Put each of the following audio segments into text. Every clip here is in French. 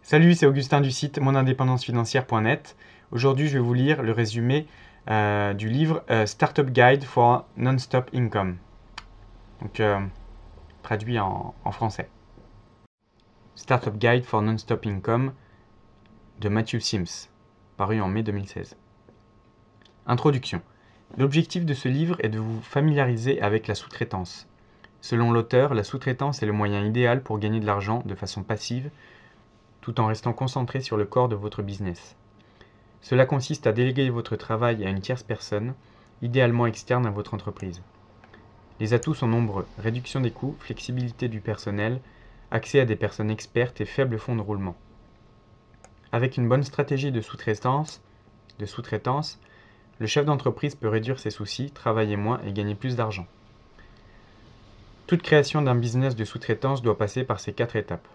Salut, c'est Augustin du site monindépendancefinancière.net. Aujourd'hui, je vais vous lire le résumé du livre Startup Guide for Non-Stop Income, donc traduit en français. Startup Guide for Non-Stop Income de Matthew Sims, paru en mai 2016. Introduction. L'objectif de ce livre est de vous familiariser avec la sous-traitance. Selon l'auteur, la sous-traitance est le moyen idéal pour gagner de l'argent de façon passive tout en restant concentré sur le corps de votre business. Cela consiste à déléguer votre travail à une tierce personne, idéalement externe à votre entreprise. Les atouts sont nombreux: réduction des coûts, flexibilité du personnel, accès à des personnes expertes et faible fonds de roulement. Avec une bonne stratégie de sous-traitance, le chef d'entreprise peut réduire ses soucis, travailler moins et gagner plus d'argent. Toute création d'un business de sous-traitance doit passer par ces 4 étapes.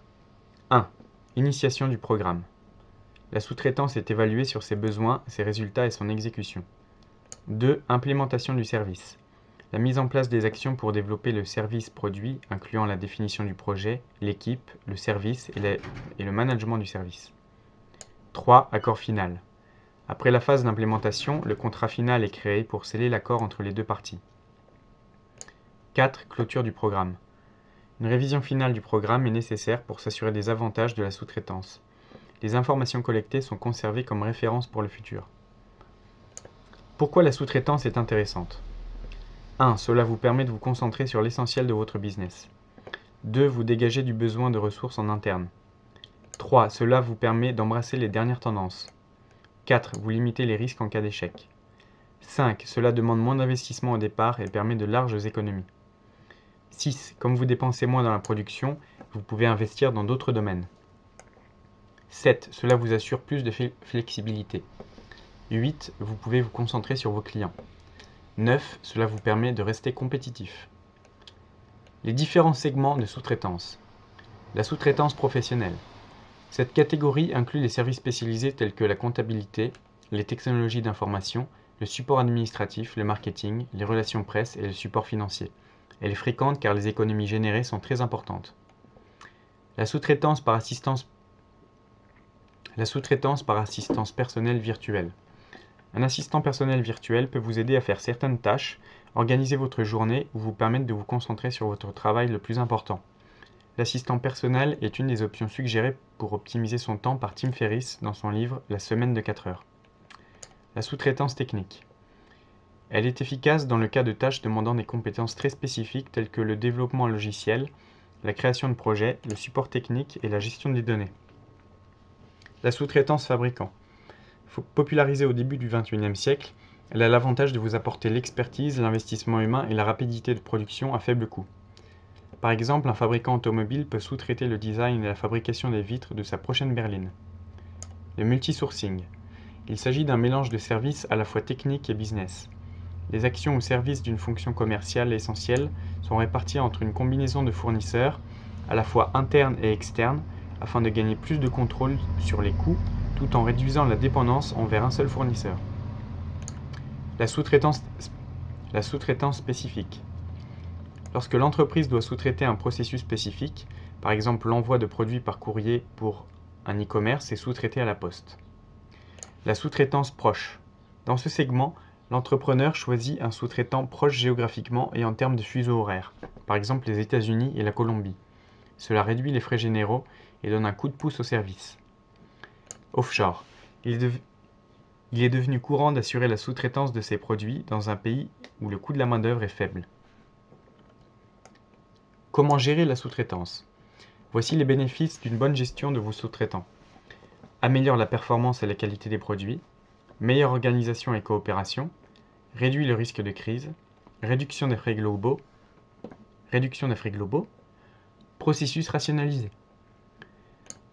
1. Initiation du programme. La sous-traitance est évaluée sur ses besoins, ses résultats et son exécution. 2. Implémentation du service. La mise en place des actions pour développer le service produit, incluant la définition du projet, l'équipe, le service et le management du service. 3. Accord final. Après la phase d'implémentation, le contrat final est créé pour sceller l'accord entre les deux parties. 4. Clôture du programme. Une révision finale du programme est nécessaire pour s'assurer des avantages de la sous-traitance. Les informations collectées sont conservées comme référence pour le futur. Pourquoi la sous-traitance est intéressante? 1. Cela vous permet de vous concentrer sur l'essentiel de votre business. 2. Vous dégagez du besoin de ressources en interne. 3. Cela vous permet d'embrasser les dernières tendances. 4. Vous limitez les risques en cas d'échec. 5. Cela demande moins d'investissement au départ et permet de larges économies. 6. Comme vous dépensez moins dans la production, vous pouvez investir dans d'autres domaines. 7. Cela vous assure plus de flexibilité. 8. Vous pouvez vous concentrer sur vos clients. 9. Cela vous permet de rester compétitif. Les différents segments de sous-traitance. La sous-traitance professionnelle. Cette catégorie inclut les services spécialisés tels que la comptabilité, les technologies d'information, le support administratif, le marketing, les relations presse et le support financier. Elle est fréquente car les économies générées sont très importantes. La sous-traitance par assistance personnelle virtuelle. Un assistant personnel virtuel peut vous aider à faire certaines tâches, organiser votre journée ou vous permettre de vous concentrer sur votre travail le plus important. L'assistant personnel est une des options suggérées pour optimiser son temps par Tim Ferriss dans son livre La semaine de 4 heures. La sous-traitance technique. Elle est efficace dans le cas de tâches demandant des compétences très spécifiques telles que le développement logiciel, la création de projets, le support technique et la gestion des données. La sous-traitance fabricant. Popularisée au début du XXIe siècle, elle a l'avantage de vous apporter l'expertise, l'investissement humain et la rapidité de production à faible coût. Par exemple, un fabricant automobile peut sous-traiter le design et la fabrication des vitres de sa prochaine berline. Le multisourcing. Il s'agit d'un mélange de services à la fois techniques et business. Les actions ou services d'une fonction commerciale essentielle sont répartis entre une combinaison de fournisseurs, à la fois internes et externes, afin de gagner plus de contrôle sur les coûts tout en réduisant la dépendance envers un seul fournisseur. La sous-traitance spécifique. Lorsque l'entreprise doit sous-traiter un processus spécifique, par exemple l'envoi de produits par courrier pour un e-commerce, est sous-traité à la poste. La sous-traitance proche. Dans ce segment, l'entrepreneur choisit un sous-traitant proche géographiquement et en termes de fuseau horaire, par exemple les États-Unis et la Colombie. Cela réduit les frais généraux et donne un coup de pouce au service. Offshore. Il est devenu courant d'assurer la sous-traitance de ces produits dans un pays où le coût de la main-d'œuvre est faible. Comment gérer la sous-traitance? Voici les bénéfices d'une bonne gestion de vos sous-traitants. Améliore la performance et la qualité des produits, meilleure organisation et coopération, réduit le risque de crise, réduction des frais globaux, processus rationalisé.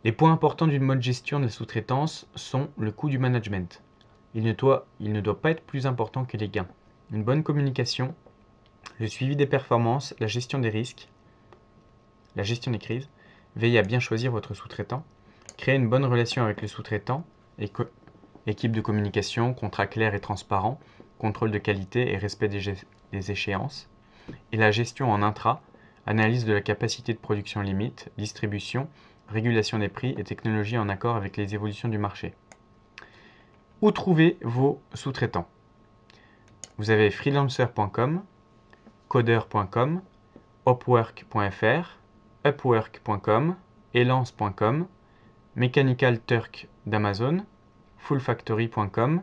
Les points importants d'une bonne gestion de la sous-traitance sont le coût du management. Il ne doit pas être plus important que les gains. Une bonne communication, le suivi des performances, la gestion des risques, la gestion des crises, veillez à bien choisir votre sous-traitant, créer une bonne relation avec le sous-traitant, équipe de communication, contrat clair et transparent, contrôle de qualité et respect des échéances, et la gestion en intra, analyse de la capacité de production limite, distribution régulation des prix et technologie en accord avec les évolutions du marché. Où trouver vos sous-traitants? Vous avez freelancer.com, coder.com, upwork.fr, upwork.com, elance.com, Mechanical Turk d'Amazon, fullfactory.com,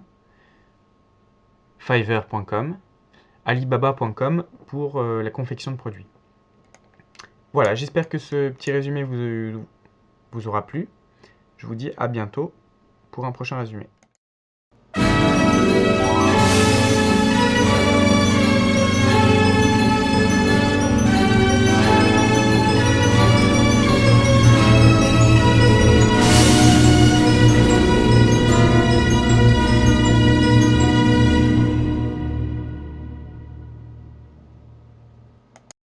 fiverr.com, alibaba.com pour la confection de produits. Voilà, j'espère que ce petit résumé vous aura plu. Je vous dis à bientôt pour un prochain résumé.